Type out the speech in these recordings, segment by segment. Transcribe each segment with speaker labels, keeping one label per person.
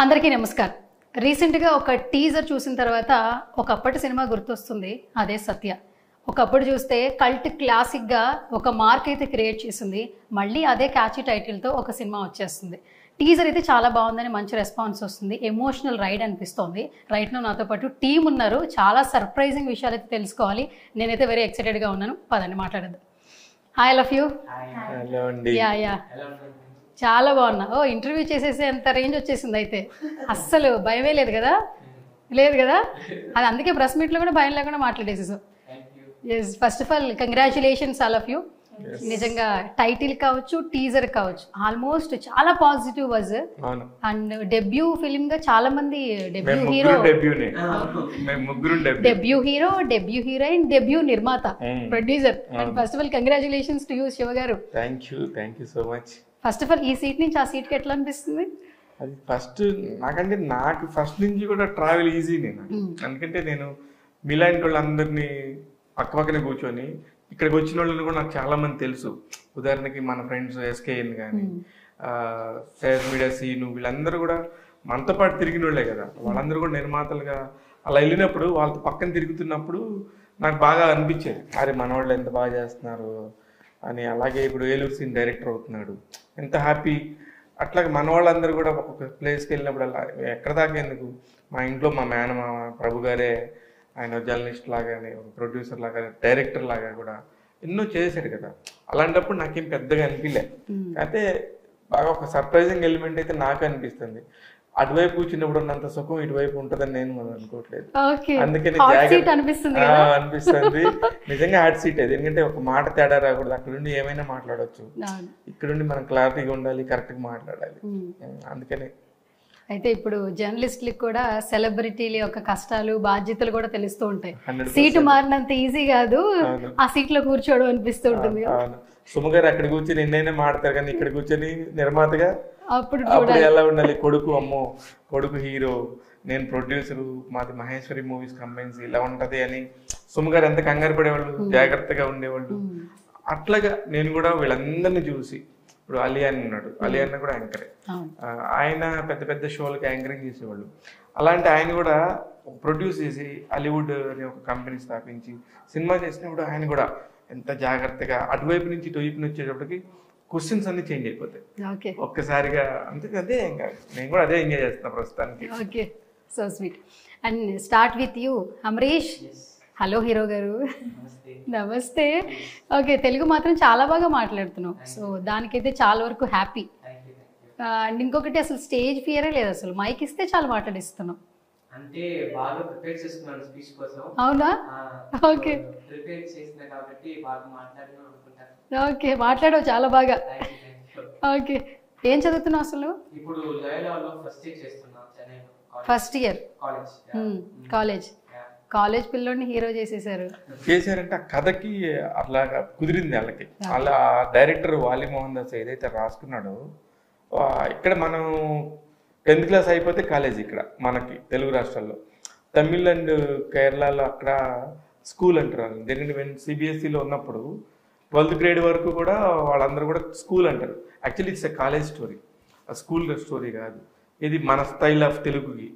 Speaker 1: అందరికీ నమస్కారం. రీసెంట్గా ఒక టీజర్ చూసిన తర్వాత ఒకప్పటి సినిమా గుర్తొస్తుంది, అదే సత్య. ఒకప్పుడు చూస్తే కల్ట్ క్లాసిక్గా ఒక మార్క్ అయితే క్రియేట్ చేసింది, మళ్ళీ అదే క్యాచీ టైటిల్తో ఒక సినిమా వచ్చేస్తుంది. టీజర్ అయితే చాలా బాగుందని మంచి రెస్పాన్స్ వస్తుంది, ఎమోషనల్ రైడ్ అనిపిస్తోంది. రైట్నో నాతో పాటు టీం ఉన్నారు, చాలా సర్ప్రైజింగ్ విషయాలు అయితే తెలుసుకోవాలి. నేనైతే వెరీ ఎక్సైటెడ్గా ఉన్నాను, పదండి మాట్లాడద్దు. Hi love you. యా చాలా బాగున్నా. ఇంటర్వ్యూ చేసేసి అంత రేంజ్ వచ్చేసింది అయితే, అస్సలు భయమే లేదు కదా? లేదు కదా? అది అందుకే ప్రెస్ మీట్లో కూడా భయం లేకుండా మాట్లాడేసేసాం. Yes, first of all congratulations all of you. నిజంగా టైటిల్ కావచ్చు, టీజర్ కావచ్చు, ఆల్మోస్ట్ చాలా positive was. And debut film గా చాలా మంది debut hero, debut hero, debut heroine, debut నిర్మాత, producer. And first of all congratulations to you Shiva garu.
Speaker 2: Thank you so much.
Speaker 1: First of all ఈ seat నుంచి ఆ సీట్కి ఎట్లా అనిపిస్తుంది?
Speaker 2: అది నాకు ఫస్ట్ నుంచి కూడా ట్రావెల్ ఈజీనే. ఎందుకంటే నేను మీలాంటి వాళ్ళందరినీ పక్కనే కూర్చొని ఇక్కడికి వచ్చిన వాళ్ళని కూడా నాకు చాలా మంది తెలుసు. ఉదాహరణకి మన ఫ్రెండ్స్ ఎస్కేఎన్ కానీ, ఫేస్ మీడియా సీను, వీళ్ళందరూ కూడా మనతో పాటు తిరిగిన వాళ్ళే కదా. వాళ్ళందరూ కూడా నిర్మాతలుగా అలా వెళ్ళినప్పుడు వాళ్ళతో పక్కన తిరుగుతున్నప్పుడు నాకు బాగా అనిపించేది, అరే మన వాళ్ళు ఎంత బాగా చేస్తున్నారు అని. అలాగే ఇప్పుడు ఏలూరు సీన్ డైరెక్టర్ అవుతున్నాడు, ఎంత హ్యాపీ. అట్లాగే మన వాళ్ళందరూ కూడా ఒక్కొక్క ప్లేస్కి వెళ్ళినప్పుడు అలా ఎక్కడ దాకా ఎందుకు, మా ఇంట్లో మా మేనమామ ప్రభు గారే, ఆయన జర్నలిస్ట్ లాగానే, ఒక ప్రొడ్యూసర్ లాగా, డైరెక్టర్ లాగా కూడా ఎన్నో చేశాడు కదా. అలాంటప్పుడు నాకేం పెద్దగా అనిపించలే. అయితే బాగా ఒక సర్ప్రైజింగ్ ఎలిమెంట్ అయితే నాకు అనిపిస్తుంది. అటువైపు కూర్చున్నప్పుడు ఉన్నంత సుఖం ఇటువైపు ఉంటుందని నేను అనుకోవట్లేదు. అందుకని అనిపిస్తుంది నిజంగా హాట్ సీట్ అది. ఎందుకంటే ఒక మాట తేడా రాకూడదు, అక్కడ నుండి ఏమైనా మాట్లాడవచ్చు, ఇక్కడ నుండి మనం క్లారిటీగా ఉండాలి, కరెక్ట్ గా మాట్లాడాలి. అందుకనే
Speaker 1: అయితే ఇప్పుడు జర్నలిస్టులకు కూడా సెలబ్రిటీల యొక్క కష్టాలు బాధ్యతలు కూడా తెలుస్తూ ఉంటాయి. సీటు మారినంత ఈజీ కాదు ఆ సీట్ లో కూర్చోవడం అనిపిస్తూ ఉంటుంది.
Speaker 2: సుమగారు అక్కడ కూర్చొని ఎన్నైనా మాడతారు, కానీ ఇక్కడ కూర్చొని నిర్మాతగా అప్పుడు ఎలా ఉండాలి, కొడుకు హీరో, నేను ప్రొడ్యూసరు, మాది మహేశ్వరి మూవీస్ కంపెనీస్, ఇలా ఉంటది అని సుమగారు ఎంత కంగారు పడేవాళ్ళు, జాగ్రత్తగా ఉండేవాళ్ళు. అట్లాగా నేను కూడా వీళ్ళందరినీ చూసి, ఇప్పుడు అలియాన్ ఉన్నాడు, అలియాన్ కూడా యాంకరే, ఆయన పెద్ద పెద్ద షోలకి యాంకరింగ్ చేసేవాళ్ళు. అలాంటి ఆయన కూడా ప్రొడ్యూస్ చేసి హాలీవుడ్ అనే ఒక కంపెనీ స్థాపించి సినిమా చేసినప్పుడు ఆయన కూడా ఎంత జాగ్రత్తగా అటువైపు నుంచి ఇటువైపు వచ్చేటప్పటికి క్వశ్చన్స్ అన్ని చేంజ్ అయిపోతాయి ఒక్కసారిగా. అదే నేను కూడా అదే ఎంజాయ్ చేస్తున్నా ప్రస్తుతానికి.
Speaker 1: Okay, so sweet. And start with you Amrish. Hello hero గారు. నమస్తే. ఓకే, తెలుగు మాత్రం చాలా బాగా మాట్లాడుతున్నావు, సో దానికైతే చాలా వరకు హ్యాపీ. అండ్ ఇంకొకటి, అసలు స్టేజ్ ఫియరే లేదు, అసలు మైక్ ఇస్తే చాలా మాట్లాడిస్తున్నావు.
Speaker 3: అంటే బాగా ప్రిపేర్ చేస్తున్నాను స్పీచ్ కోసం.
Speaker 1: అవునా? ఓకే,
Speaker 3: ప్రిపేర్ చేస్తున్నా కాబట్టి బాగా మాట్లాడను అనుకుంటాను.
Speaker 1: ఓకే, మాట్లాడవు చాలా బాగా. ఓకే, ఏం చదువుతున్నావు అసలు?
Speaker 3: ఇప్పుడు లయోలాలో ఫస్ట్ ఇయర్ చేస్తున్నా, చెన్నైలో.
Speaker 1: First year
Speaker 3: college.
Speaker 1: కాలేజ్ పిల్లోడిని హీరో చేశారంటే
Speaker 2: ఆ కథకి అట్లా కుదిరింది వాళ్ళకి. అలా డైరెక్టర్ వాలి మోహన్ దాస్ ఏదైతే రాసుకున్నాడో, ఇక్కడ మనం 10th క్లాస్ అయిపోతే కాలేజ్ ఇక్కడ మనకి తెలుగు రాష్ట్రాల్లో, తమిళ్ అండ్ కేరళలో అక్కడ స్కూల్ అంటారు. ఎందుకంటే సిబిఎస్ఈలో ఉన్నప్పుడు 12th గ్రేడ్ వరకు కూడా వాళ్ళందరూ కూడా స్కూల్ అంటారు. Actually it's a college story, ఆ స్కూల్ స్టోరీ కాదు ఇది, మన స్టైల్ ఆఫ్ తెలుగుకి.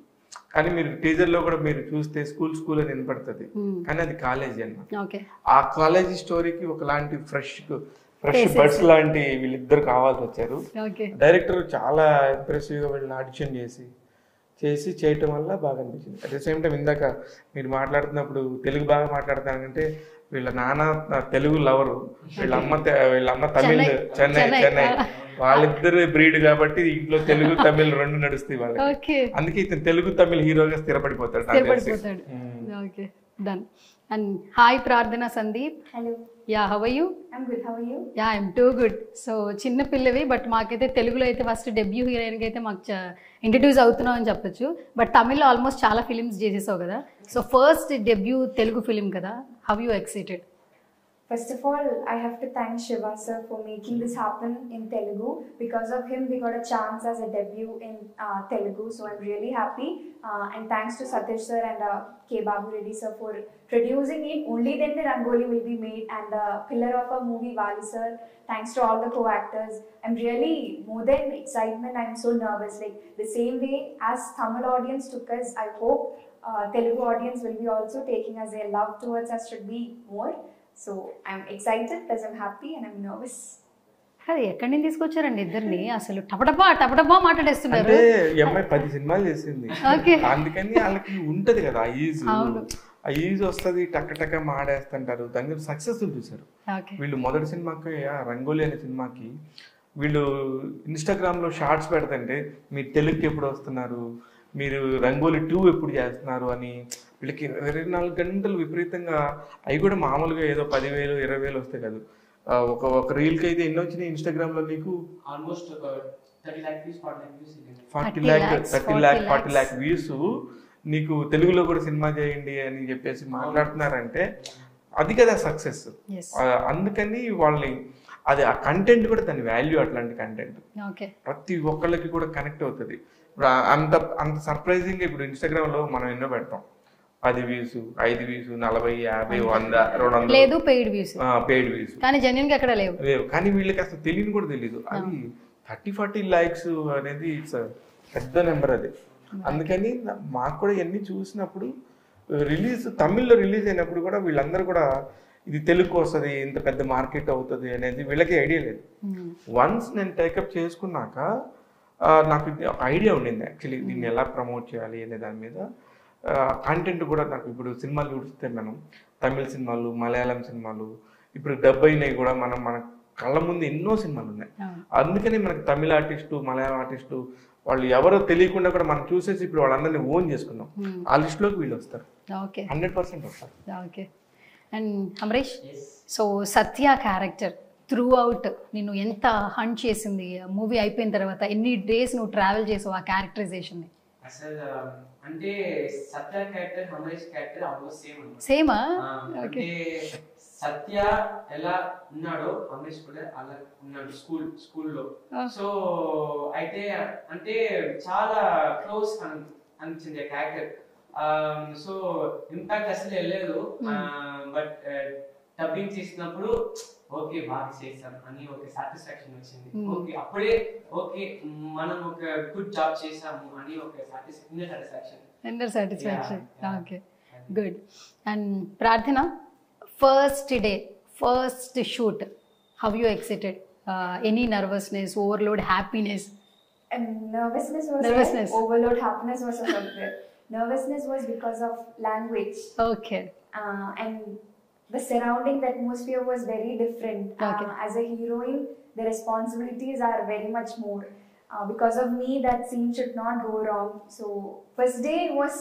Speaker 2: కానీ మీరు టీజర్ లో కూడా మీరు చూస్తే స్కూల్ అని వినపడుతుంది, కానీ అది కాలేజీ అన్నమాట. ఆ కాలేజీ స్టోరీకి ఒకలాంటి ఫ్రెష్ బర్డ్స్ లాంటి వీళ్ళిద్దరు కావాల్సి వచ్చారు. డైరెక్టర్ చాలా ఇంప్రెసివ్ గా వీళ్ళని ఆడిషన్ చేసి చేయటం వల్ల బాగా అనిపించింది. అట్ ద సేమ్ టైం ఇందాక మీరు మాట్లాడుతున్నప్పుడు తెలుగు బాగా మాట్లాడతానంటే, వీళ్ళ నాన్న తెలుగు లవరు, వీళ్ళ అమ్మ తమిళ్, చెన్నై, వాళ్ళిద్దరు బ్రీడ్ కాబట్టి ఇంట్లో తెలుగు తమిళ్ రెండు నడుస్తాయి వాళ్ళకి. అందుకే ఇతను తెలుగు తమిళ్ హీరోగా స్థిరపడిపోతాడు.
Speaker 1: And hi Prarthana Sandeep.
Speaker 4: Hello.
Speaker 1: Yeah, how are you?
Speaker 4: I'm good, how are you?
Speaker 1: Yeah, I'm too good. So చిన్న పిల్లవి, బట్ మాకైతే తెలుగులో అయితే ఫస్ట్ డెబ్యూ హీరోయిన్కి అయితే మాకు ఇంట్రడ్యూస్ అవుతున్నావు అని చెప్పొచ్చు. బట్ తమిళ్లో ఆల్మోస్ట్ చాలా ఫిలిమ్స్ చేసేసావు కదా, so first debut Telugu film కదా, how you excited?
Speaker 4: First of all, I have to thank Shiva sir for making this happen in Telugu. Because of him, we got a chance as a debut in Telugu. So I'm really happy. And thanks to Satish sir and K. Babu Reddy sir for producing it. Only then the Rangoli will be made. And the pillar of our movie, Vali sir. Thanks to all the co-actors. I'm really, more than excitement, I'm so nervous. Like the same way as Tamil audience took us, I hope Telugu audience will be also taking us. Their love towards us should be more. So I'm excited, plus I'm happy and I'm nervous.
Speaker 1: అది ఎక్కడి నుంచి తీసుకొచ్చారండి ఇద్దరిని? అసలు టపటపా మాట్లాడేస్తున్నారు.
Speaker 2: అంటే ఈ అమ్మాయి 10 సినిమాలు చేసింది,
Speaker 1: Okay.
Speaker 2: అందుకని వాళ్ళకి ఉంటది కదా ఆ ఈజ్ వస్తుంది, టక్క మాడేస్తుంటారు. దాని సక్సెస్ చూసారు
Speaker 1: Okay.
Speaker 2: వీళ్ళు. మొదటి సినిమాకి రంగోలి అనే సినిమాకి వీళ్ళు ఇన్స్టాగ్రామ్ లో షార్ట్స్ పెడతంటే మీరు తెలుగుకి ఎప్పుడు వస్తున్నారు, మీరు రంగోలి 2 ఎప్పుడు చేస్తున్నారు అని వీళ్ళకి 24 గంటలు విపరీతంగా, అవి కూడా మామూలుగా ఏదో 10,000 20,000 వస్తాయి కాదు. ఒక రీల్కి అయితే ఎన్ని వచ్చినాయి ఇన్స్టాగ్రామ్ లో నీకు?
Speaker 3: Almost 30 lakh views,
Speaker 2: 40 lakh views. నీకు తెలుగులో కూడా సినిమా చేయండి అని చెప్పేసి మాట్లాడుతున్నారంటే అది కదా సక్సెస్.
Speaker 1: Yes.
Speaker 2: అందుకని వాళ్ళని అది ఆ కంటెంట్ కూడా దాని వాల్యూ, అట్లాంటి కంటెంట్
Speaker 1: Okay.
Speaker 2: ప్రతి ఒక్కళ్ళకి కూడా కనెక్ట్ అవుతుంది. ఇప్పుడు అంత సర్ప్రైజింగ్ ఇప్పుడు ఇన్స్టాగ్రామ్ లో మనం ఎన్నో పెడతాం, 10 వ్యూస్, 5 వ్యూస్, 40, 50, 100, 200
Speaker 1: లేదు పెయిడ్ వ్యూస్,
Speaker 2: పెయిడ్ వ్యూస్.
Speaker 1: కానీ జెన్యున్ గా ఎక్కడ లేవు.
Speaker 2: కానీ వీళ్ళకి అసలు తెలియని కూడా తెలియదు. అది 30-40 likes అనేది ఇట్స్ పెద్ద నెంబర్ అది. అందుకని మాకు కూడా ఇవన్నీ చూసినప్పుడు తమిళ్లో రిలీజ్ అయినప్పుడు కూడా వీళ్ళందరూ కూడా ఇది తెలుగుకి వస్తుంది, ఇంత పెద్ద మార్కెట్ అవుతుంది అనేది వీళ్ళకి ఐడియా లేదు. వన్స్ నేను టేకప్ చేసుకున్నాక నాకు ఒక ఐడియా ఉండింది యాక్చువల్లీ దీన్ని ఎలా ప్రమోట్ చేయాలి అనే దాని మీద. కంటెంట్ కూడా నాకు ఇప్పుడు సినిమాలు చూస్తే మనం తమిళ సినిమాలు, మలయాళం సినిమాలు, ఇప్పుడు డబ్ అయినవి కూడా మన కళ్ళ ముందు ఎన్నో సినిమాలు ఉన్నాయి. అందుకని మనకి తమిళ ఆర్టిస్టు, మలయాళం ఆర్టిస్టు వాళ్ళు ఎవరో తెలియకుండా కూడా మనం చూసేసి ఇప్పుడు వాళ్ళందరినీ ఓన్ చేసుకున్నాం. ఆ లిస్టులోకి వీళ్ళు వస్తారు, 100% వస్తారు.
Speaker 1: Okay. And Amrish, so Satya character through out నిన్ను ఎంత హంట్ చేసింది? మూవీ అయిపోయిన తర్వాత ఎన్ని డేస్ నువ్వు ట్రావెల్ చేసావు ఆ క్యారెక్టరైజేషన్ ని?
Speaker 3: అసలు అంటే Satya character, Amarish character almost same అన్నమాట.
Speaker 1: సేమా?
Speaker 3: అంటే సత్య ఎలా ఉన్నాడో అమరీష్ కూడా అలా ఉన్నాడు స్కూల్లో. సో అయితే అంటే చాలా క్లోజ్ అనిపించింది ఆ క్యారెక్టర్. సో ఇంపాక్ట్ అసలు వెళ్ళలేదు. బట్ డబ్బింగ్ చేసినప్పుడు ఓకే బాగా చేసాం అని ఒక సాటిస్ఫాక్షన్ వచ్చింది. ఓకే అప్పుడే ఓకే మనం ఒక గుడ్ జాబ్ చేసాము అని ఒక
Speaker 1: inner satisfaction. Okay, good. And Prarthana, first day, first shoot, how you excited? Any nervousness, overload, happiness?
Speaker 4: Nervousness was there. Overload happiness was also there. Nervousness was because of language.
Speaker 1: Okay.
Speaker 4: And the surrounding, the atmosphere was very different.
Speaker 1: Okay.
Speaker 4: As a heroine, the responsibilities are very much more. Because of me, that scene should not go wrong. So first day was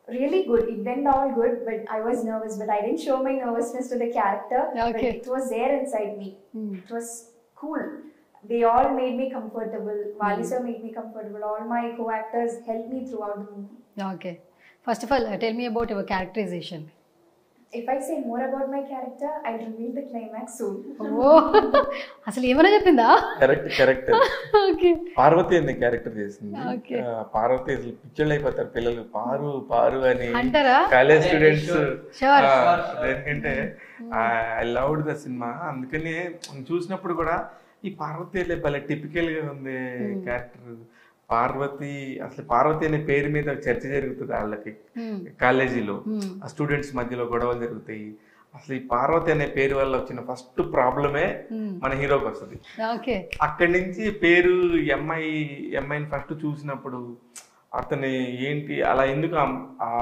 Speaker 4: really good. It went all good, but I was nervous. But I didn't show my nervousness to the character.
Speaker 1: Okay.
Speaker 4: But it was there inside me. It was cool. They all made me comfortable. Vali sir made me comfortable. All my co-actors helped me throughout the movie.
Speaker 1: Okay. First of all, tell me about your characterization.
Speaker 4: If I say more about my character, I'll reveal the climax soon.
Speaker 1: Oh, అసలు ఏమైనా చెప్పిందా?
Speaker 2: Correct.
Speaker 1: Okay.
Speaker 2: Parvati అనే character చేసింది.
Speaker 1: Okay.
Speaker 2: Parvati అసలు పిచ్చళ్ళు అయిపోతారు పిల్లలు, పారు అని
Speaker 1: అంటారా?
Speaker 2: College students.
Speaker 1: Sure.
Speaker 2: ఎందుకంటే ఐ లవ్డ్ ద సినిమా. అందుకని చూసినప్పుడు కూడా ఈ పార్వతి భలే టిపికల్ గా ఉంది క్యారెక్టర్. పార్వతి అనే పేరు మీద చర్చ జరుగుతుంది వాళ్ళకి కాలేజీలో, ఆ స్టూడెంట్స్ మధ్యలో గొడవలు జరుగుతాయి. అసలు ఈ పార్వతి అనే పేరు వల్ల వచ్చిన ఫస్ట్ ప్రాబ్లమే మన హీరోకి వస్తుంది. అక్కడి నుంచి పేరు అమ్మాయిని ఫస్ట్ చూసినప్పుడు అతని ఏంటి అలా ఎందుకు ఆ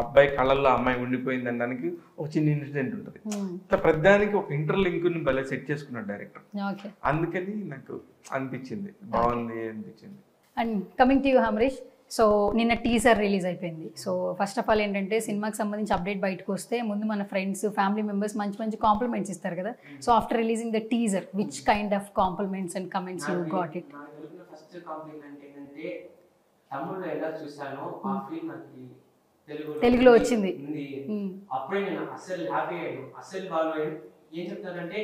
Speaker 2: అబ్బాయి కళ్ళల్లో అమ్మాయి ఉండిపోయింది అనడానికి ఒక చిన్న ఇన్సిడెంట్ ఉంటుంది. ఇట్లా ప్రతిదానికి ఒక ఇంటర్లింక్ ని భలే సెట్ చేసుకున్నాడు డైరెక్టర్. అందుకని నాకు అనిపించింది బాగుంది అనిపించింది.
Speaker 1: And coming to you Amrish, so నిన్న టీజర్ రిలీజ్ అయిపోయింది. సో ఫస్ట్ ఆఫ్ ఆల్ ఏంటంటే సినిమాకి సంబంధించి అప్డేట్ బయటకు వస్తే ముందు మన ఫ్రెండ్స్, ఫ్యామిలీ మెంబర్స్ మంచి కాంప్లిమెంట్స్ ఇస్తారు కదా. So after releasing the teaser, which kind of compliments and comments you got it?
Speaker 3: First complement ఏంటంటే తమిళ్లో ఎలా చూసానో ఆ ఫీల్ నాకు తెలుగులో
Speaker 1: వచ్చింది.
Speaker 3: అప్పుడే నేను అసలు హ్యాపీ అయ్యాను. అసలు బాగా ఏం చెప్తారంటే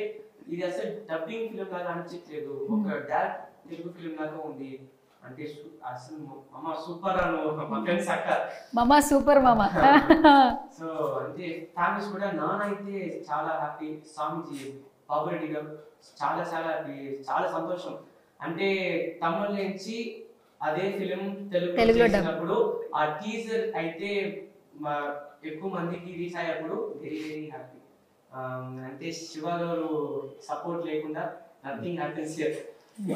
Speaker 3: ఇది అసలు డబ్బింగ్ ఫిలిం లాగా అనిపించట్లేదు, ఒక డైరెక్ట్ తెలుగు ఫిలిం లాగా ఉంది అంటే అసలు మామ సూపర్ అను మా ఫ్రెండ్స్ అక్క
Speaker 1: మామ సూపర్ మామ.
Speaker 3: సో అంటే ఫ్యామిలీస్ కూడా నాన్న అయితే చాలా హ్యాపీ, స్వామిజీ బాబురెడ్డి గారు చాలా చాలా హ్యాపీ, చాలా సంతోషం. అంటే తమిళ నుంచి అదే ఫిలిం తెలుగులో చేసినప్పుడు ఆ టీజర్ అయితే ఎక్కువ మందికి రీచ్ అయ్యేప్పుడు వెరీ వెరీ హ్యాపీ. అంటే శివ గారు సపోర్ట్ లేకుండా నథింగ్ హ్యాపెన్స్ హియర్.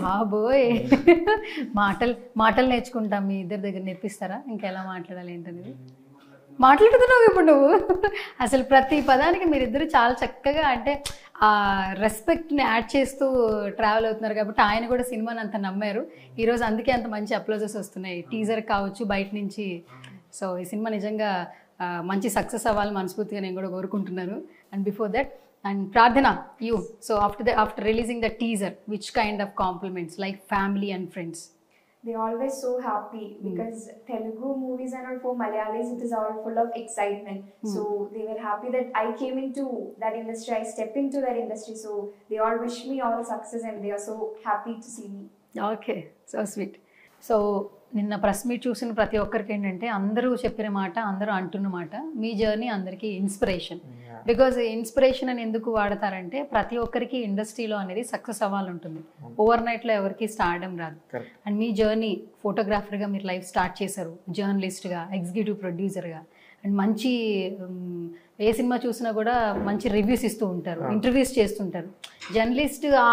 Speaker 1: బాబోయ్, మాటలు నేర్చుకుంటాం, మీ ఇద్దరి దగ్గర నేర్పిస్తారా ఇంకెలా మాట్లాడాలి ఏంటనేది? మాట్లాడుతున్నావు ఇప్పుడు నువ్వు. అసలు ప్రతి పదానికి మీరిద్దరు చాలా చక్కగా అంటే ఆ రెస్పెక్ట్ని యాడ్ చేస్తూ ట్రావెల్ అవుతున్నారు కాబట్టి ఆయన కూడా సినిమాని అంత నమ్మారు ఈరోజు, అందుకే అంత మంచి అప్లోజెస్ వస్తున్నాయి టీజర్ కావచ్చు బయట నుంచి. సో ఈ సినిమా నిజంగా మంచి సక్సెస్ అవ్వాలని మనస్ఫూర్తిగా నేను కూడా కోరుకుంటున్నాను. అండ్ బిఫోర్ దట్, అండ్ ప్రార్థన, you, so after releasing the teaser, which kind of compliments like family and friends?
Speaker 4: They're always so happy because Telugu movies and all for Malayalis, it is all full of excitement. So they were happy that I came into that industry, I stepped into that industry. So they all wish me all success and they are so happy to see me.
Speaker 1: Okay, so sweet. So నిన్న press meet చూసిన ప్రతి ఒక్కరికి ఏంటంటే అందరూ చెప్పిన మాట, అందరూ అంటున్న మాట, మీ జర్నీ అందరికీ ఇన్స్పిరేషన్. బికాజ్ ఇన్స్పిరేషన్ అని ఎందుకు వాడతారంటే ప్రతి ఒక్కరికి ఇండస్ట్రీలో అనేది సక్సెస్ అవ్వాలంటుంది, ఓవర్ నైట్లో ఎవరికి స్టార్డమ్ రాదు. అండ్ మీ జర్నీ ఫోటోగ్రాఫర్గా మీరు లైఫ్ స్టార్ట్ చేశారు, జర్నలిస్ట్గా, ఎగ్జిక్యూటివ్ ప్రొడ్యూసర్గా, అండ్ మంచి ఏ సినిమా చూసినా కూడా మంచి రివ్యూస్ ఇస్తూ ఉంటారు, ఇంటర్వ్యూస్ చేస్తుంటారు. జర్నలిస్ట్ ఆ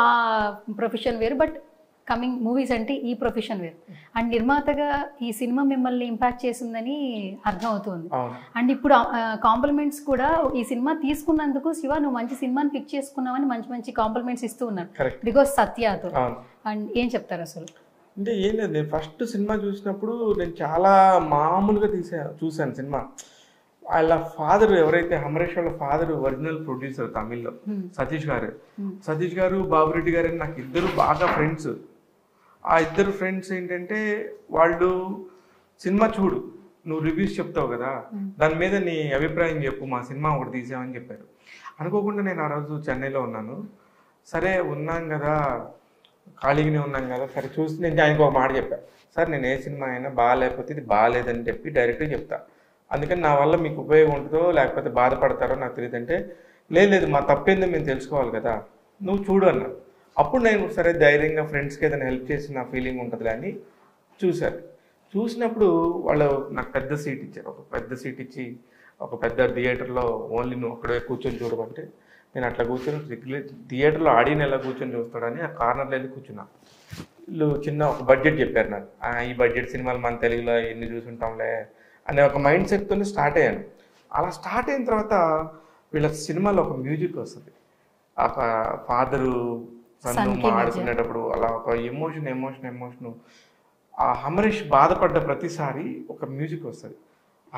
Speaker 1: ప్రొఫెషన్ వేరు, బట్ కమింగ్ మూవీస్ అంటే ఈ ప్రొఫెషన్ వేరు. అండ్ నిర్మాతగా ఈ సినిమా మిమ్మల్ని ఇంపాక్ట్ చేసిందని అర్థం అవుతుంది. అండ్ ఇప్పుడు కాంప్లిమెంట్స్ కూడా ఈ సినిమా తీసుకున్నందుకు శివ నువ్వు మంచి సినిమాని పిక్ చేసుకున్నావని మంచి మంచి కాంప్లిమెంట్స్ ఇస్తూ ఉన్నారు బికాస్ సత్యాతో. అండ్ ఏం చెప్తారు అసలు?
Speaker 2: అంటే ఏం లేదు, నేను ఫస్ట్ సినిమా చూసినప్పుడు నేను చాలా మామూలుగా చూశాను సినిమా. వాళ్ళ ఫాదర్ ఎవరైతే అమరేష్ వాళ్ళ ఫాదర్ ఒరిజినల్ ప్రొడ్యూసర్ తమిళ్లో సతీష్ గారు బాబురెడ్డి గారు నాకు ఇద్దరు బాగా ఫ్రెండ్స్. ఆ ఇద్దరు ఫ్రెండ్స్ ఏంటంటే వాళ్ళు సినిమా చూడు, నువ్వు రివ్యూస్ చెప్తావు కదా, దాని మీద నీ అభిప్రాయం చెప్పు, మా సినిమా ఒకటి తీసామని చెప్పారు. అనుకోకుండా నేను ఆ రోజు చెన్నైలో ఉన్నాను, సరే ఉన్నాం కదా, ఖాళీగానే ఉన్నాం కదా, సరే చూసి నేను ఆయనకు ఒక మాట చెప్పాను, సార్ నేను ఏ సినిమా అయినా బాగాలేకపోతే ఇది బాగాలేదని చెప్పి డైరెక్ట్గా చెప్తా, అందుకని నా వల్ల మీకు ఉపయోగం ఉంటుందో లేకపోతే బాధపడతారో నాకు తెలియదంటే, లేదు మా తప్పేందో మేము తెలుసుకోవాలి కదా, నువ్వు చూడు అన్నా. అప్పుడు నేను సరే ధైర్యంగా ఫ్రెండ్స్కి ఏదైనా హెల్ప్ చేసి నా ఫీలింగ్ ఉంటుంది అని చూశారు. చూసినప్పుడు వాళ్ళు నాకు పెద్ద సీట్ ఇచ్చారు, ఒక పెద్ద సీట్ ఇచ్చి ఒక పెద్ద థియేటర్లో ఓన్లీ నువ్వు అక్కడే కూర్చొని చూడమంటే నేను అట్లా కూర్చొని థియేటర్లో ఆడియన్ ఎలా కూర్చొని చూస్తాడని ఆ కార్నర్లో వెళ్ళి కూర్చున్నా. వీళ్ళు చిన్న ఒక బడ్జెట్ చెప్పారు నాకు, ఈ బడ్జెట్ సినిమాలు మన తెలుగులో ఎన్ని చూసుంటాంలే అనే ఒక మైండ్ సెట్తో స్టార్ట్ అయ్యాను. అలా స్టార్ట్ అయిన తర్వాత వీళ్ళ సినిమాలో ఒక మ్యూజిక్ వస్తుంది, ఒక ఫాదరు సన్ను ఆడుకునేటప్పుడు అలా ఒక ఎమోషన్ ఆ అమరీష్ బాధపడ్డ ప్రతిసారి ఒక మ్యూజిక్ వస్తుంది.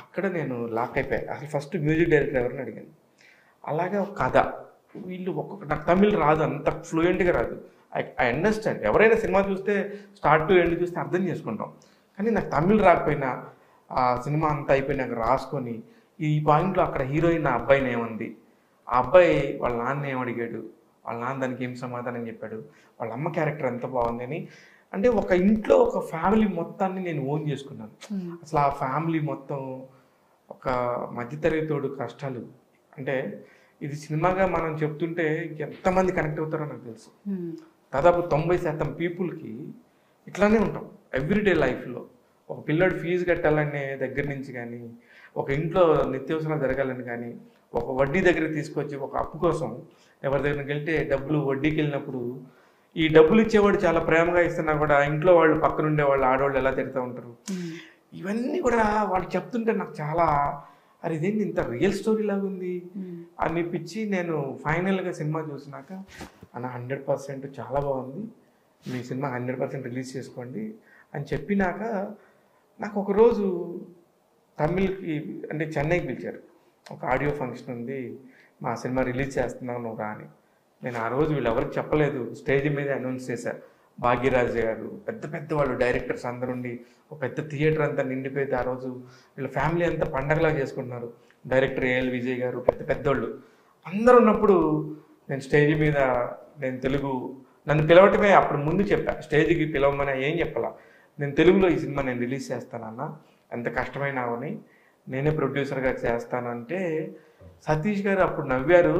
Speaker 2: అక్కడ నేను లాక్ అయిపోయాను. అసలు ఫస్ట్ మ్యూజిక్ డైరెక్టర్ ఎవరిని అడిగాను. అలాగే ఒక కథ, వీళ్ళు నాకు తమిళ్ రాదు, అంత ఫ్లూయెంట్గా రాదు. ఐ అండర్స్టాండ్, ఎవరైనా సినిమా చూస్తే స్టార్ట్ టు ఎండ్ చూస్తే అర్థం చేసుకుంటాం, కానీ నాకు తమిళ్ రాకపోయినా ఆ సినిమా అంతా అయిపోయినాక రాసుకొని ఈ పాయింట్లో అక్కడ హీరోయిన్ ఆ అబ్బాయిని ఏమంది, ఆ అబ్బాయి వాళ్ళ నాన్న ఏమడిగాడు, వాళ్ళ నాన్న దానికి ఏం సమాధానం చెప్పాడు, వాళ్ళ అమ్మ క్యారెక్టర్ ఎంత బాగుంది అని. అంటే ఒక ఇంట్లో ఒక ఫ్యామిలీ మొత్తాన్ని నేను ఓన్ చేసుకున్నాను. అసలు ఆ ఫ్యామిలీ మొత్తం ఒక మధ్యతరగతోడు కష్టాలు, అంటే ఇది సినిమాగా మనం చెప్తుంటే ఎంతమంది కనెక్ట్ అవుతారో నాకు తెలుసు. దాదాపు 90% పీపుల్కి ఇట్లానే ఉంటాం ఎవ్రీడే లైఫ్లో. ఒక పిల్లడు ఫీజు కట్టాలనే దగ్గర నుంచి కానీ, ఒక ఇంట్లో నిత్యావసరాలు జరగాలని కానీ, ఒక వడ్డీ దగ్గరికి తీసుకొచ్చి ఒక అప్పు కోసం ఎవరి దగ్గరికి వెళ్తే డబ్బులు వడ్డీకి వెళ్ళినప్పుడు ఈ డబ్బులు ఇచ్చేవాడు చాలా ప్రేమగా ఇస్తున్నా కూడా ఇంట్లో వాళ్ళు పక్కనుండే వాళ్ళు ఆడవాళ్ళు ఎలా తిడుతూ ఉంటారు, ఇవన్నీ కూడా వాళ్ళు చెప్తుంటే నాకు చాలా అరే ఇదేంటి ఇంత రియల్ స్టోరీ లాగా ఉంది అనిపించి నేను ఫైనల్గా సినిమా చూసినాక అన్న 100% చాలా బాగుంది, మీ సినిమా 100% రిలీజ్ చేసుకోండి అని చెప్పినాక నాకు ఒకరోజు తమిళ్కి అంటే చెన్నైకి పిలిచారు, ఒక ఆడియో ఫంక్షన్ ఉంది, మా సినిమా రిలీజ్ చేస్తున్నావు నువ్వు రా అని. నేను ఆ రోజు వీళ్ళు ఎవరికి చెప్పలేదు, స్టేజ్ మీద అనౌన్స్ చేశారు. భాగ్యరాజ్ గారు పెద్ద పెద్ద వాళ్ళు డైరెక్టర్స్ అందరుండి ఒక పెద్ద థియేటర్ అంతా నిండిపోయింది. ఆ రోజు వీళ్ళ ఫ్యామిలీ అంతా పండగలా చేసుకుంటున్నారు. డైరెక్టర్ ఏఎల్ విజయ్ గారు పెద్ద పెద్దోళ్ళు అందరు ఉన్నప్పుడు నేను స్టేజ్ మీద నేను తెలుగు నన్ను పిలవటమే అప్పుడు ముందు చెప్పా, స్టేజ్కి పిలవమని ఏం చెప్పాలా, నేను తెలుగులో ఈ సినిమా నేను రిలీజ్ చేస్తానన్నా, ఎంత కష్టమైనా అని నేనే ప్రొడ్యూసర్గా చేస్తానంటే సతీష్ గారు అప్పుడు నవ్వారు.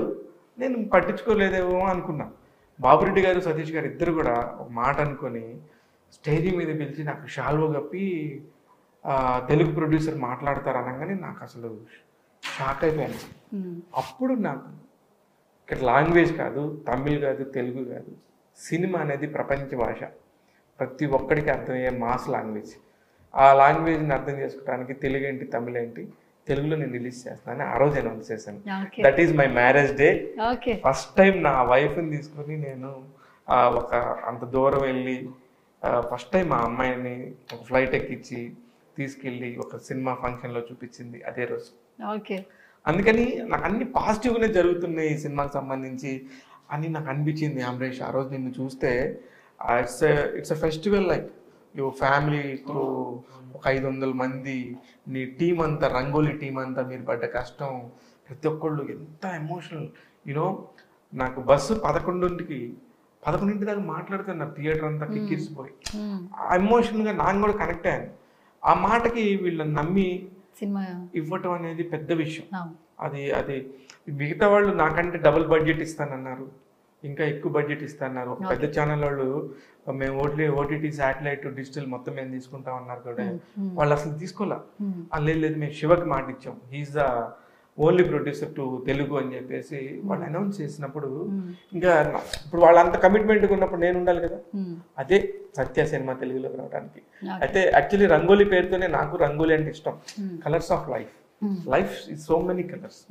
Speaker 2: నేను పట్టించుకోలేదేమో అనుకున్నా. బాబురెడ్డి గారు సతీష్ గారు ఇద్దరు కూడా ఒక మాట అనుకొని స్టేజ్ మీద పిలిచి నాకు షాల్వో కప్పి తెలుగు ప్రొడ్యూసర్ మాట్లాడతారు అనగానే నాకు అసలు షాక్ అయిపోయాను. అప్పుడు నాకు ఇక్కడ లాంగ్వేజ్ కాదు, తమిళ్ కాదు, తెలుగు కాదు, సినిమా అనేది ప్రపంచ భాష, ప్రతి ఒక్కడికి అర్థమయ్యే మాస్ లాంగ్వేజ్. ఆ లాంగ్వేజ్ని అర్థం చేసుకోవడానికి తెలుగు ఏంటి, తమిళ్ ఏంటి, తెలుగులో నేను రిలీజ్ చేస్తానని ఆ రోజు అనౌన్స్ చేశాను. That is my marriage day. First time నా వైఫ్ని తీసుకొని నేను ఒక అంత దూరం వెళ్ళి ఫస్ట్ టైం మా అమ్మాయిని ఒక ఫ్లైట్ ఎక్కించి తీసుకెళ్ళి ఒక సినిమా ఫంక్షన్లో చూపించింది అదే రోజు. అందుకని నాకు అన్ని పాజిటివ్గానే జరుగుతున్నాయి ఈ సినిమాకి సంబంధించి అని నాకు అనిపించింది. అమరేష్, ఆ రోజు నిన్ను చూస్తే it's a festival, like you family through ఒక 500 మంది, నీ టీం అంతా, రంగోలీ టీం అంతా, మీరు పడ్డ కష్టం, ప్రతి ఒక్కళ్ళు ఎంత ఎమోషనల్. యూనో నాకు బస్సు 11 దాకా మాట్లాడుతున్నారు, థియేటర్ అంతా కిక్కిరిసిపోయి. ఆ ఎమోషనల్గా నాకు కూడా కనెక్ట్ అయ్యాను. ఆ మాటకి వీళ్ళని నమ్మి సినిమా ఇవ్వటం అనేది పెద్ద విషయం. అది మిగతా వాళ్ళు నాకంటే డబుల్ బడ్జెట్ ఇస్తానన్నారు, ఇంకా ఎక్కువ బడ్జెట్ ఇస్తాన్నారు. ఒక పెద్ద ఛానల్ వాళ్ళు మేము ఓటీటీ శాటిలైట్ డిజిటల్ మొత్తం మేము తీసుకుంటాం అన్నారు కూడా, వాళ్ళు అసలు తీసుకోలే. లేదు మేము శివకి మాట ఇచ్చాం, he's the only producer to Telugu అని చెప్పేసి వాళ్ళు అనౌన్స్ చేసినప్పుడు ఇంకా ఇప్పుడు వాళ్ళంత కమిట్మెంట్గా ఉన్నప్పుడు నేను ఉండాలి కదా. అదే సత్య సినిమా తెలుగులోకి రావడానికి. అయితే యాక్చువల్లీ రంగోలీ పేరుతోనే నాకు రంగోలీ అంటే ఇష్టం. Colours of life, life is so many colours.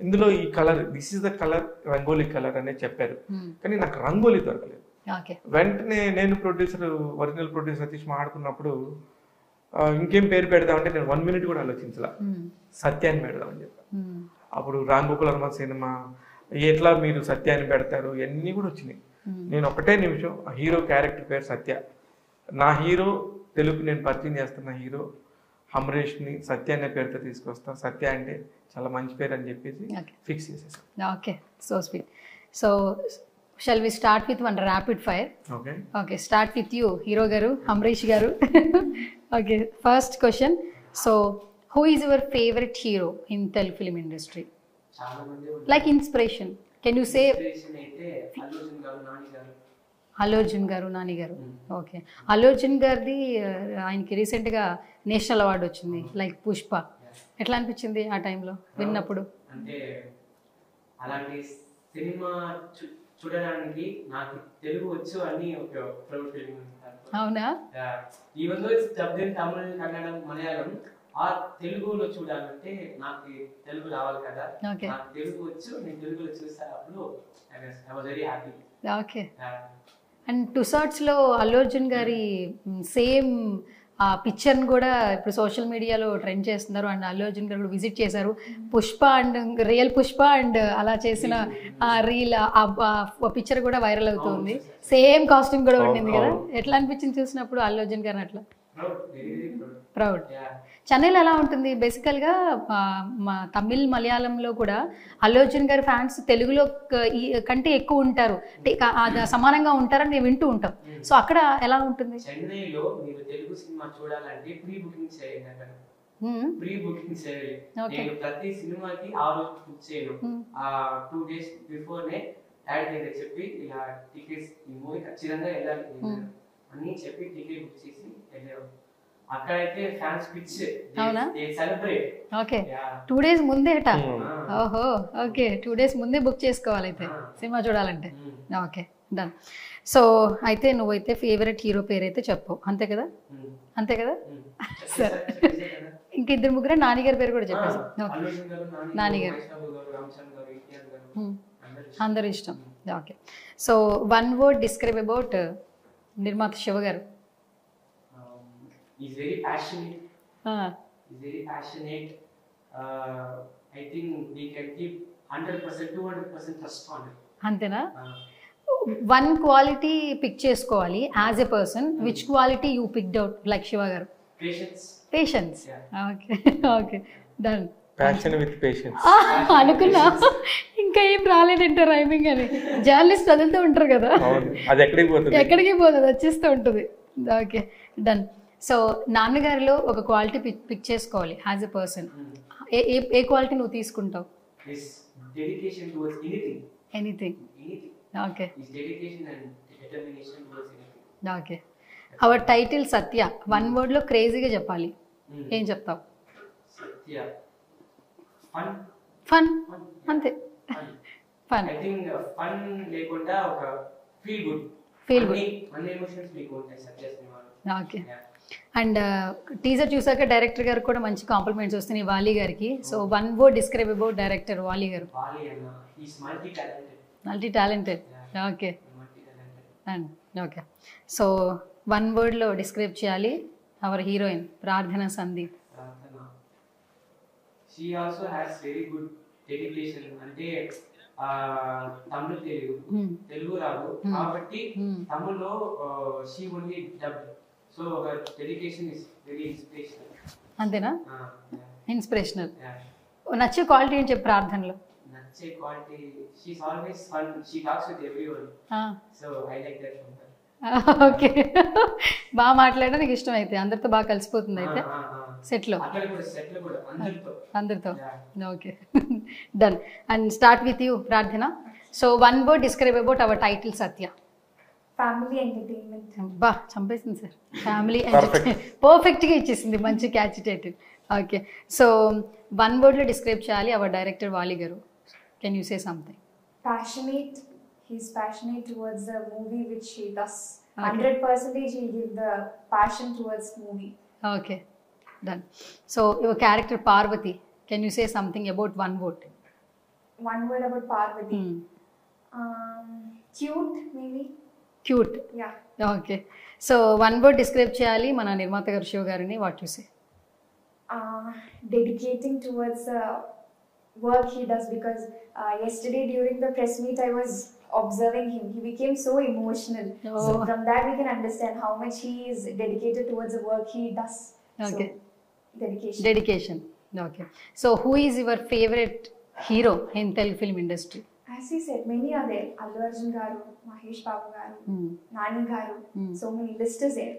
Speaker 2: ఇందులో ఈ colour, this is the colour, rangoli colour అనే చెప్పారు. కానీ నాకు రంగోలీ దొరకలేదు. వెంటనే నేను ప్రొడ్యూసర్, ఒరిజినల్ ప్రొడ్యూసర్ సతీష్ మాట్లాడుకున్నప్పుడు ఇంకేం పేరు పెడదామంటే నేను 1 minute కూడా ఆలోచించలా, సత్యాన్ని పెడదామని చెప్పాను. అప్పుడు రామ్ గోపాల్ వర్మ సినిమా, ఎట్లా మీరు సత్యాన్ని పెడతారు, ఇవన్నీ కూడా వచ్చినాయి. నేను ఒకటే నిమిషం, హీరో క్యారెక్టర్ పేరు సత్య, నా హీరో తెలుగు నేను పరిచయం చేస్తున్న హీరో అమరేష్ని సత్య అనే పేరుతో తీసుకొస్తా, సత్య అంటే చాలా మంచి పేరు అని చెప్పేసి ఫిక్స్ చేసేసాం.
Speaker 1: Okay, so sweet. So shall we start with one rapid fire? Okay, start with you, hero garu, Amrish garu. Okay, first question. So who is your favorite hero in Telugu film industry? Like inspiration, can you say? Allu Arjun garu, Nani garu. Okay, Allu Arjun gardi ఆయనకి recent గా national award వచ్చింది, like Pushpa. ఎట్లా అనిపించింది ఆ టైంలో విన్నప్పుడు?
Speaker 3: అంటే అలాంటి సినిమా చూడడానికి నాకు తెలుగు వచ్చు అని ఒక ప్రౌడ్ ఫీలింగ్.
Speaker 1: అవునా?
Speaker 3: Even though it's dubbed in Tamil, Kannada, Malayalam, ఆ తెలుగులో చూడాలంటే నాకు తెలుగు రావాలి కదా. నాకు తెలుగు వచ్చు, నేను తెలుగులో చూస్తా, అప్పుడు I was very happy.
Speaker 1: Okay. And Tussauds లో అల్లు అర్జున్ గారి సేమ్ ఆ పిక్చర్ని కూడా ఇప్పుడు సోషల్ మీడియాలో ట్రెండ్ చేస్తున్నారు. అండ్ అల్లు అర్జున్ గారు కూడా విజిట్ చేశారు, Pushpa and real Pushpa and అలా చేసిన ఆ రీల్, ఆ పిక్చర్ కూడా వైరల్ అవుతుంది. సేమ్ కాస్ట్యూమ్ కూడా ఉండింది కదా. ఎట్లా అనిపించింది చూసినప్పుడు అల్లు అర్జున్ గారిని? అట్లా ప్రౌడ్. చెన్నైలో ఎలా ఉంటుంది బేసికల్గా, మా తమిళ్, మలయాళంలో కూడా అల్లు అర్జున్ గారి ఫ్యాన్స్ తెలుగులో కంటే ఎక్కువ ఉంటారు, సమానంగా ఉంటారని మేము వింటూ ఉంటాం. సో అక్కడ ఎలా ఉంటుంది?
Speaker 3: చెన్నైలో మీరు తెలుగు సినిమా చూడాలంటే ప్రీ బుకింగ్ చేయాలి. ప్రీ బుకింగ్ చేయాలి. నేను ప్రతి సినిమాకి ఆ రోజు బుక్ చేయను, 2 days బిఫోర్నే యాడ్ దగ్గర చెప్పి ఇలా టికెట్స్, ఈ మూవీ ఖచ్చితంగా వెళ్ళాలి అని చెప్పి టికెట్ బుక్ చేసి వెళ్ళాను. అక్కడైతే fans pitch, they celebrate.
Speaker 1: Okay, 2 days ముందే అట. ఓహో, ఓకే, 2 days ముందే బుక్ చేసుకోవాలి అయితే సినిమా చూడాలంటే. Okay, done. సో అయితే నువ్వైతే ఫేవరెట్ హీరో పేరు అయితే చెప్పు, అంతే కదా? అంతే కదా? సరే, ఇంక 2-3 నానిగారి పేరు కూడా చెప్పేసి. నానిగారు అందరు ఇష్టం. Okay, so 1 word describe about నిర్మాత శివ గారు.
Speaker 3: He's very passionate. He's very passionate. I think we can keep 100%, 200% trust on him.
Speaker 1: అంతేనా? 1 quality పిక్ చేసుకోవాలి as a person. Which quality you picked out like Shiva గారు?
Speaker 3: Patience.
Speaker 1: Patience. Okay, okay, done.
Speaker 2: Passion with patience.
Speaker 1: అనుకున్నా ఇంకా ఏం రాలేదంటే rhyming అని. Journalist వదులుతూ ఉంటారు కదా,
Speaker 2: అది ఎక్కడికి పోతుంది,
Speaker 1: ఎక్కడికి పోతుంది, వచ్చేస్తూ ఉంటుంది. Okay done. సో నాన్నగారిలో ఒక క్వాలిటీ పిక్ చేసుకోవాలి యాజ్ ఎ పర్సన్. ఏ క్వాలిటీ నువ్వు తీసుకుంటావు?
Speaker 3: Dedication towards anything.
Speaker 1: Anything. Okay
Speaker 3: His dedication and determination towards anything.
Speaker 1: Okay. Our title Satya, one word లో క్రేజీగా చెప్పాలి, ఏం చెప్తావు?
Speaker 3: Satya. Fun.
Speaker 1: ఫన్, అంతే. ఫన్.
Speaker 3: I think fun లేకుండా ఒక feel good.
Speaker 1: Feel good.
Speaker 3: అన్ని ఎమోషన్స్ మీకు ఉంటాయి సత్య సినిమాలో.
Speaker 1: ఓకే. అండ్ టీజర్ చూసాక డైరెక్టర్ గారికి కూడా మంచి కాంప్లిమెంట్స్ వస్తున్నాయి వాలి గారికి. So one word describe about director Vali garu.
Speaker 3: Vali అన్న is multi talented.
Speaker 1: Multi talented. Okay and okay. So one వర్డ్లో డిస్క్రైబ్ చేయాలి our heroine Prarthana Sandeep.
Speaker 3: She also has very good dedication. అంటే తమిళ తెలుగు రాదు కాబట్టి తమిళ్లో షీ ఓన్లీ డబ్. సో ఒక డెడికేషన్ ఇస్ వెరీ ఇన్స్పిరేషనల్.
Speaker 1: అంతేనా? Inspirational. నచ్చే క్వాలిటీ ఏం చెప్పు ప్రార్థనలో?
Speaker 3: నచ్చే quality, she is always fun, she talks with everyone. So I like that from her.
Speaker 1: Okay. బాగా మాట్లాడడం నీకు ఇష్టం అయితే, అందరితో బాగా కలిసిపోతుంది అయితే సెట్లో, అందరితో. Okay done. And start with you Prarthana. So one word describe about our title Satya.
Speaker 4: Family entertainment.
Speaker 1: బా చంపేసింది సార్, ఫ్యామిలీ ఎంటర్టైన్మెంట్ పర్ఫెక్ట్గా ఇచ్చేసింది, మంచి catch title. Okay. So one వర్డ్లో డిస్క్రైబ్ చేయాలి our director Vali garu. Can you say something?
Speaker 4: Passionate. He's passionate towards the movie which he does. 100% he'll give the passion towards movie.
Speaker 1: Okay, done. So your character Parvati, can you say something about one word?
Speaker 4: One word about Parvati. Cute maybe.
Speaker 1: Cute.
Speaker 4: Yeah.
Speaker 1: Okay. So one word describe cheyali mana nirmata garu Shiva garini, what you say?
Speaker 4: Dedicating towards the work he does, because yesterday during the press meet I was observing him. He became so emotional. So from that we can understand how much he is dedicated towards the work he does.
Speaker 1: Okay.
Speaker 4: So,
Speaker 1: dedication. Okay. So who is your favorite hero in Telugu film industry?
Speaker 4: As he said, many are there. Allu Arjun garu, Mahesh Babu garu, Nani garu. So many list is there.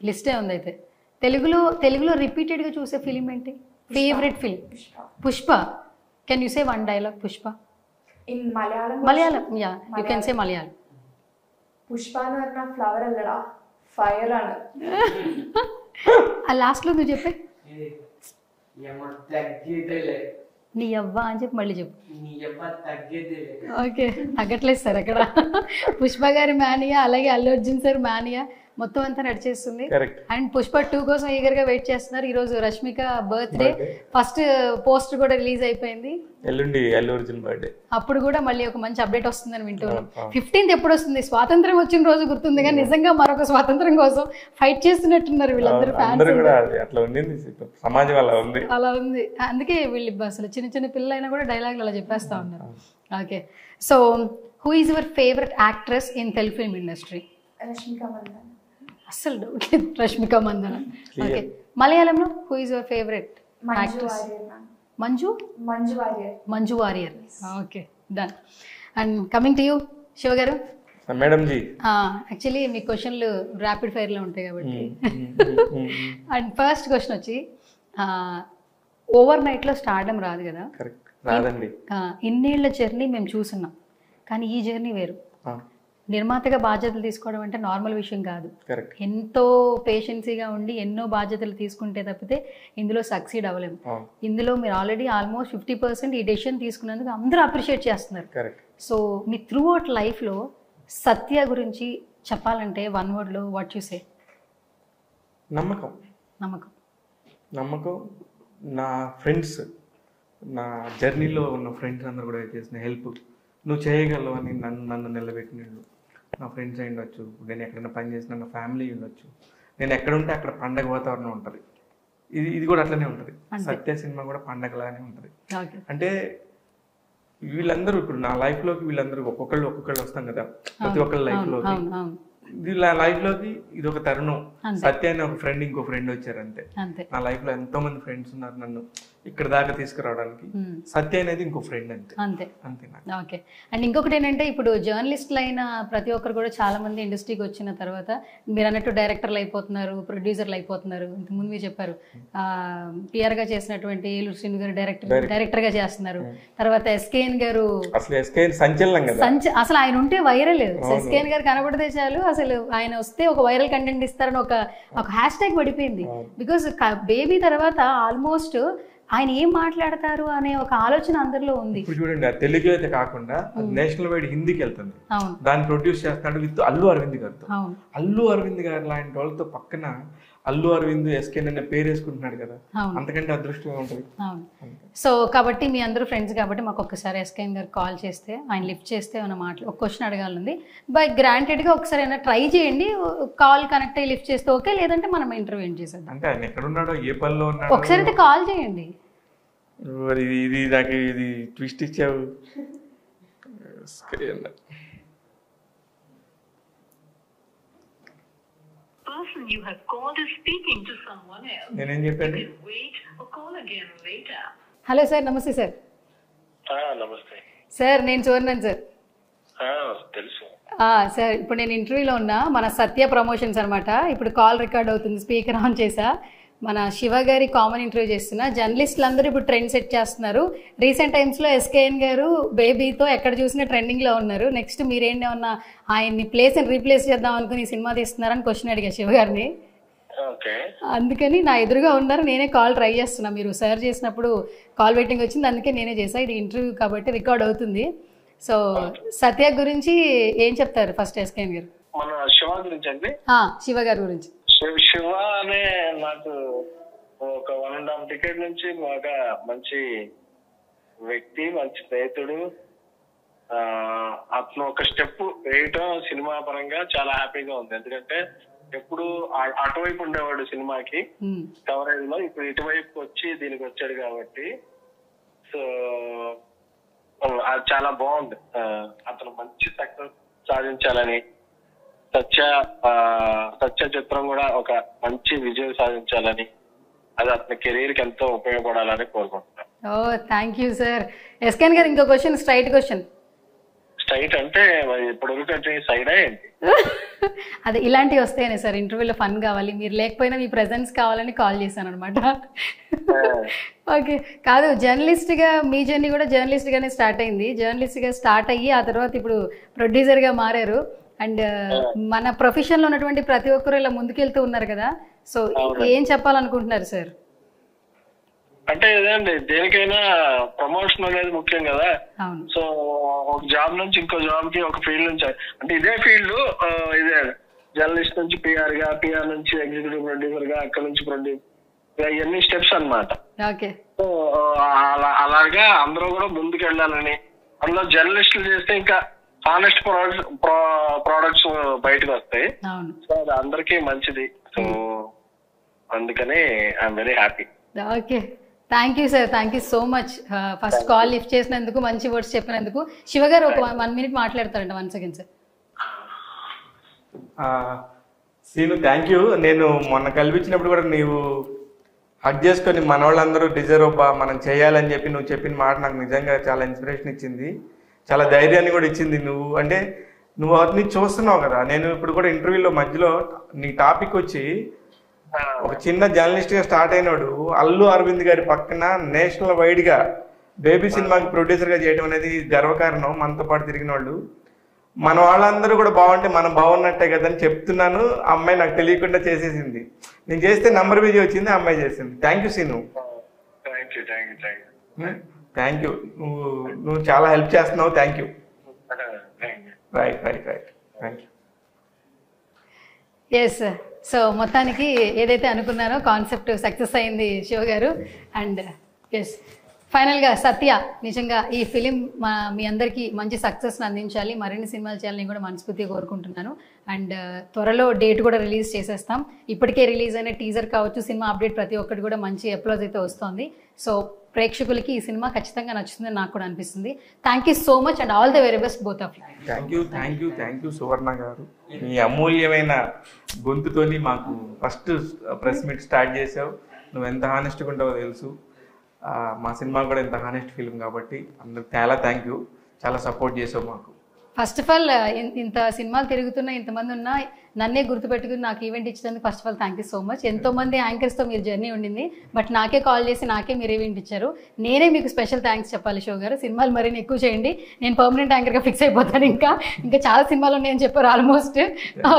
Speaker 1: లిస్టే ఉంది అయితే. తెలుగులో రిపీటెడ్గా చూసే film ఏంటి? Favourite film? Pushpa. Can you say one dialogue Pushpa?
Speaker 4: In Malayalam.
Speaker 1: Malayalam, yeah. You can say Malayalam.
Speaker 4: Pushpa nu arna flower allada, fire ana.
Speaker 1: ఆ లాస్ట్లో నువ్వు చెప్పే
Speaker 3: యమ్మ తగ్గేదేలే,
Speaker 1: నీ అవ్వ అని చెప్పి మళ్ళీ చెప్పు.
Speaker 3: నీ యమ్మ తగ్గేదేలే.
Speaker 1: ఓకే, తగ్గట్లేదు సార్ అక్కడ. పుష్ప గారి మానియా, అలాగే అల్లు అర్జున్ సార్ మానియా మొత్తం అంతా నడిచేస్తుంది. అండ్ పుష్ప 2 కోసం ఈగర్గా వెయిట్ చేస్తున్నారు. ఈరోజు రష్మిక బర్త్డే, ఫస్ట్ పోస్టర్ కూడా రిలీజ్ అయిపోయింది.
Speaker 2: ఎల్లుండి అల్లు అర్జున్ బర్త్డే.
Speaker 1: అప్పుడు కూడా మళ్ళీ ఒక మంచి అప్డేట్ వస్తుందని వింటున్నాం. 15th ఎప్పుడు వస్తుంది? స్వాతంత్రం వచ్చిన రోజు గుర్తుంది, కానీ నిజంగా మరొక స్వాతంత్రం కోసం ఫైట్ చేస్తున్నట్టున్నారు వీళ్ళందరూ ఫ్యాన్స్.
Speaker 2: సమాజం అలా ఉంది.
Speaker 1: అందుకే వీళ్ళు అసలు చిన్న చిన్న పిల్లలైనా కూడా డైలాగులు అలా చెప్పేస్తా ఉన్నారు. Okay. So who is your favourite actress in Telugu film industry?
Speaker 4: Rashmika Mandanna.
Speaker 1: అస్సలు డౌట్ లేదు, రష్మిక మందన. ఓకే. మలయాళంలో who is your favourite actress? Manju Warrier. Okay done. And coming to you Shiva garu.
Speaker 2: Madam G,
Speaker 1: actually మీ క్వశ్చన్లు ర్యాపిడ్ ఫైర్లో ఉంటాయి కాబట్టి. అండ్ ఫస్ట్ క్వశ్చన్ వచ్చి, ఓవర్ నైట్లో stardom రాదు కదా,
Speaker 2: రాదండి.
Speaker 1: ఇన్నేళ్ల జర్నీ మేము చూస్తున్నాం, కానీ ఈ జర్నీ వేరు. నిర్మాతగా బాధ్యతలు తీసుకోవడం అంటే నార్మల్ విషయం కాదు. ఎంతో పేషెన్సీగా ఉండి ఎన్నో బాధ్యతలు తీసుకుంటే తప్పితే ఇందులో సక్సీడ్ అవ్వలేము. ఇందులో మీరు ఆల్రెడీ ఆల్మోస్ట్ 50% ఈ డెసిషన్ తీసుకున్నందుకు అందరూ అప్రిషియేట్ చేస్తున్నారు. సో మీ త్రూ అవుట్ లైఫ్లో సత్య గురించి చెప్పాలంటే వన్ వర్డ్లో వాట్ యు సే?
Speaker 2: నమ్మకం.
Speaker 1: నమ్మకం.
Speaker 2: నమ్మకం. నా ఫ్రెండ్స్, నా జర్నీలో ఉన్న ఫ్రెండ్స్ అందరూ కూడా చేసిన హెల్ప్, నువ్వు చేయగలవు అని నన్ను నిలబెట్టినట్లు నా ఫ్రెండ్స్ అయి ఉండొచ్చు, నేను ఎక్కడైనా పని చేసిన నా ఫ్యామిలీ ఉండొచ్చు, నేను ఎక్కడ ఉంటే అక్కడ పండగ వాతావరణం ఉంటుంది. ఇది కూడా అట్లనే ఉంటుంది. సత్య సినిమా కూడా పండగలానే ఉంటుంది. అంటే వీళ్ళందరూ ఇప్పుడు నా లైఫ్లోకి వీళ్ళందరూ ఒక్కొక్కళ్ళు వస్తాం కదా, ప్రతి ఒక్కళ్ళ లైఫ్లోకి. లైఫ్లోకి ఇది ఒక తరుణం. సత్య అని ఒక ఫ్రెండ్, ఇంకో ఫ్రెండ్ వచ్చారు అంతే. నా లైఫ్లో ఎంతో మంది ఫ్రెండ్స్ ఉన్నారు, నన్ను ఇక్కడ దాకా తీసుకురావడానికి. సత్య అనేది ఇంకో ఫ్రెండ్ అంతే
Speaker 1: అంతే
Speaker 2: అంతే నాకు.
Speaker 1: ఓకే. అండ్ ఇంకొకటి ఏంటంటే ఇప్పుడు జర్నలిస్టులు అయిన ప్రతి ఒక్కరు కూడా చాలా మంది ఇండస్ట్రీకి వచ్చిన తర్వాత మీరు అన్నట్టు డైరెక్టర్లు అయిపోతున్నారు, ప్రొడ్యూసర్లు అయిపోతున్నారు. ఇంతకుముందు మీరు చెప్పారు పిఆర్గా చేసినటువంటి ఏలూరు శ్రీను గారు డైరెక్టర్గా చేస్తున్నారు. తర్వాత ఎస్కేఎన్ గారు
Speaker 2: అసలు ఎస్కేఎన్ సంచలనం కదా,
Speaker 1: అసలు ఆయన ఉంటే వైరల్. ఎస్కేఎన్ గారు కనబడితే చాలు అసలు ఆయన వస్తే ఒక వైరల్ కంటెంట్ ఇస్తారని ఒక హ్యాష్ ట్యాగ్ పడిపోయింది. బికాస్ బేబీ తర్వాత ఆల్మోస్ట్ ఆయన ఏం మాట్లాడతారు అనే ఒక ఆలోచన అందరిలో ఉంది.
Speaker 2: ఇప్పుడు చూడండి, ఆ తెలుగు అయితే కాకుండా నేషనల్ వైడ్ హిందీకి వెళ్తుంది. దాన్ని ప్రొడ్యూస్ చేస్తున్నాడు విత్ అల్లు అరవింద్ గారితో. అల్లు అరవింద్ గారు లాంటి వాళ్ళతో పక్కన అల్లు అరవింద్ ఎస్కేన్ అనే పేరు వేసుకుంటున్నాడు కదా, అంతకంటే అదృష్టంగా ఉంటుంది.
Speaker 1: సో కాబట్టి మీ అందరూ ఫ్రెండ్స్ కాబట్టి మాకు ఒక్కసారి ఎస్కేన్ గారు కాల్ చేస్తే ఆయన లిఫ్ట్ చేస్తే ఏమైనా ఒక క్వశ్చన్ అడగాలంది. బై గ్రాంటెడ్గా ఒకసారి అయినా ట్రై చేయండి, కాల్ కనెక్ట్ అయ్యి లిఫ్ట్ చేస్తే ఓకే, లేదంటే మనం ఇంటర్వ్యూ ఏం చేసేద్దాం.
Speaker 2: అంటే ఆయన ఎక్కడ ఉన్నాడో ఏ పనిలో ఉన్నాడో
Speaker 1: ఒకసారి అయితే కాల్ చేయండి.
Speaker 2: ఇది నాకు ఇది ట్విస్ట్ ఇచ్చావు. నేనేం చెప్పాను?
Speaker 1: హలో సార్, నమస్తే సార్.
Speaker 5: నమస్తే
Speaker 1: సార్, నేను చూడన్నాను సార్.
Speaker 5: తెలుసు
Speaker 1: సార్, ఇప్పుడు నేను ఇంటర్వ్యూలో ఉన్నా, మన సత్య ప్రమోషన్స్ అనమాట. ఇప్పుడు కాల్ రికార్డ్ అవుతుంది, స్పీకర్ ఆన్ చేసా. మన శివ గారి కామన్ ఇంటర్వ్యూ చేస్తున్నా. జర్నలిస్టులు అందరూ ఇప్పుడు ట్రెండ్ సెట్ చేస్తున్నారు. రీసెంట్ టైమ్స్లో ఎస్కేఎన్ గారు బేబీతో ఎక్కడ చూసినా ట్రెండింగ్లో ఉన్నారు. నెక్స్ట్ మీరేంటేమన్నా ఆయన్ని రీప్లేస్ చేద్దాం అనుకుని సినిమా తీస్తున్నారని క్వశ్చన్ అడిగా శివ గారిని. అందుకని నా ఎదురుగా ఉన్నారు, నేనే కాల్ ట్రై చేస్తున్నా. మీరు సర్చ్ చేసినప్పుడు కాల్ వెయిటింగ్ వచ్చింది, అందుకే నేనే చేసా. ఇది ఇంటర్వ్యూ కాబట్టి రికార్డ్ అవుతుంది. సో సత్య గురించి ఏం చెప్తారు ఫస్ట్ ఎస్కేఎన్ గారు?
Speaker 5: మన శివ గురించి అండి.
Speaker 1: శివ గారి గురించి.
Speaker 5: శివ అనే నాకు ఒక 1.5 decade నుంచి బాగా మంచి వ్యక్తి, మంచి స్నేహితుడు. అతను ఒక స్టెప్ వేయటం సినిమా పరంగా చాలా హ్యాపీగా ఉంది. ఎందుకంటే ఎప్పుడు అటువైపు ఉండేవాడు సినిమాకి కవరేజ్ లో, ఇప్పుడు ఇటువైపు వచ్చి దీనికి వచ్చాడు కాబట్టి సో అది చాలా బాగుంది. అతను మంచి సక్సెస్ సాధించాలని, సత్య చిత్రం కూడా ఒక మంచి విజయం సాధించాలని, అది అతని కెరీర్ కి ఎంతో ఉపయోగపడాలని కోరుకుంటున్నాను.
Speaker 1: Thank you sir. ఎస్కేఎన్ గారు ఇంకో క్వశ్చన్, స్ట్రైట్ క్వశ్చన్.
Speaker 5: స్ట్రైట్ అంటే ఇప్పుడు సైడ్ ఏంటి?
Speaker 1: అదే ఇలాంటివి వస్తాయనే సార్, ఇంటర్వ్యూలో ఫన్ కావాలి, మీరు లేకపోయినా మీ ప్రెజెన్స్ కావాలని కాల్ చేశాను అనమాట. ఓకే, కాదు జర్నలిస్ట్గా మీ జర్నీ కూడా జర్నలిస్ట్గానే స్టార్ట్ అయింది. జర్నలిస్ట్గా స్టార్ట్ అయ్యి ఆ తర్వాత ఇప్పుడు ప్రొడ్యూసర్గా మారారు. అండ్ మన ప్రొఫెషన్లో ఉన్నటువంటి ప్రతి ఒక్కరు ఇలా ముందుకెళ్తూ ఉన్నారు కదా, సో ఏం చెప్పాలనుకుంటున్నారు సార్?
Speaker 5: అంటే ఇదేండి, దేనికైనా ప్రమోషన్ అనేది ముఖ్యం కదా. సో ఒక జాబ్ నుంచి ఇంకో జాబ్ కి, ఒక ఫీల్డ్ నుంచి, అంటే ఇదే ఫీల్డ్ ఇదే జర్నలిస్ట్ నుంచి పిఆర్ గా, పిఆర్ నుంచి ఎగ్జిక్యూటివ్ ప్రొడ్యూసర్ గా, అక్కడ నుంచి ప్రొడ్యూసర్, ఇవన్నీ స్టెప్స్ అన్నమాట. సో అలాగా అందరూ కూడా ముందుకు వెళ్ళాలని, అందులో జర్నలిస్టులు చేస్తే ఇంకా హానెస్ట్ ప్రోడక్ట్స్ బయటకు వస్తాయి. సో అది అందరికీ మంచిది. సో అందుకని I'm very happy.
Speaker 1: Okay, thank you sir, thank you so much. First call lift చేసినందుకు, మంచి వర్డ్స్ చెప్పినందుకు. శివ గారు ఒక 1 minute మాట్లాడతారంట. 1 second sir.
Speaker 2: Seenu, thank you. నేను మొన్న కల్పించినప్పుడు కూడా నీవు హక్ చేసుకొని మన వాళ్ళందరూ డిజర్వ్ అబ్బా మనం చేయాలని చెప్పి నువ్వు చెప్పిన మాట నాకు నిజంగా చాలా ఇన్స్పిరేషన్ ఇచ్చింది, చాలా ధైర్యాన్ని కూడా ఇచ్చింది. నువ్వు అతన్ని చూస్తున్నావు కదా. నేను ఇప్పుడు కూడా ఇంటర్వ్యూలో మధ్యలో నీ టాపిక్ వచ్చి ఒక చిన్న జర్నలిస్ట్ గా స్టార్ట్ అయినాడు అల్లు అరవింద్ గారి పక్కన నేషనల్ వైడ్ గా బేబీ సినిమాకి ప్రొడ్యూసర్ గా చేయడం అనేది గర్వకారణం. మనతో పాటు తిరిగిన వాళ్ళు, మన వాళ్ళందరూ కూడా బాగుంటే మనం బాగున్నట్టే కదా అని చెప్తున్నాను. అమ్మాయి నాకు తెలియకుండా చేసేసింది. నేను చేస్తే నంబర్ బిజీ వచ్చింది, అమ్మాయి చేసింది. Thank you Seenu. Thank you. నువ్వు చాలా హెల్ప్ చేస్తున్నావు. Thank you. Right right right thank you.
Speaker 1: Yes, so మొత్తానికి ఏదైతే అనుకున్నారో కాన్సెప్ట్ సక్సెస్ అయింది శివ గారు. అండ్ ఎస్, ఫైనల్గా సత్య, నిజంగా ఈ ఫిలిం మీ అందరికీ మంచి సక్సెస్ని అందించాలి, మరిన్ని సినిమాలు చేయాలని కూడా మనస్ఫూర్తిగా కోరుకుంటున్నాను. అండ్ త్వరలో డేట్ కూడా రిలీజ్ చేసేస్తాం. ఇప్పటికే రిలీజ్ అయిన టీజర్ కావచ్చు, సినిమా అప్డేట్ ప్రతి ఒక్కటి కూడా మంచి అప్లోజ్ అయితే వస్తుంది. సో ప్రేక్షకులకి ఈ సినిమా ఖచ్చితంగా నచ్చుతుందని నాకు కూడా అనిపిస్తుంది. Thank you so much and all the very best both of you.
Speaker 2: Thank you Suvarna garu. మీ అమూల్యమైన గొంతుతోని మాకు ఫస్ట్ ప్రెస్ మీట్ స్టార్ట్ చేసావు. నువ్వు ఎంత హానెస్ట్గా ఉంటావో తెలుసు. మా సినిమా కూడా ఇంత హానెస్ట్ ఫిల్మ్ కాబట్టి అందరికి చాలా థ్యాంక్ యూ, చాలా సపోర్ట్ చేసావు మాకు.
Speaker 1: ఫస్ట్ ఆఫ్ ఆల్ ఇంత సినిమాలు తిరుగుతున్నా ఇంతమంది ఉన్నా నన్నే గుర్తుపెట్టుకుని నాకు ఈవెంట్ ఇచ్చినందుకు first of all thank you so much. ఎంతోమంది యాంకర్స్తో మీరు జర్నీ ఉండింది, బట్ నాకే కాల్ చేసి నాకే మీరు ఈవెంట్ ఇచ్చారు. నేనే మీకు స్పెషల్ థ్యాంక్స్ చెప్పాలి శివ గారు. సినిమాలు మరిన్ని ఎక్కువ చేయండి, నేను పర్మనెంట్ యాంకర్గా ఫిక్స్ అయిపోతాను. ఇంకా చాలా సినిమాలు ఉన్నాయని చెప్పారు ఆల్మోస్ట్.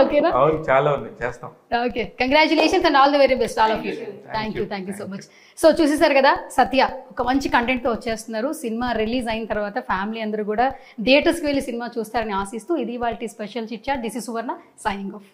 Speaker 1: ఓకేనా?
Speaker 2: చాలా ఉంది, చేస్తాం.
Speaker 1: Okay, congratulations and all the very best all of you. Thank you so much. So చూసేసారు కదా, సత్య ఒక మంచి కంటెంట్తో వచ్చేస్తున్నారు. సినిమా రిలీజ్ అయిన తర్వాత ఫ్యామిలీ అందరూ కూడా థియేటర్స్కి వెళ్ళి సినిమా చూస్తారని ఆశిస్తూ ఇది వాళ్ళ special chit chat. This is Suvarna signing of.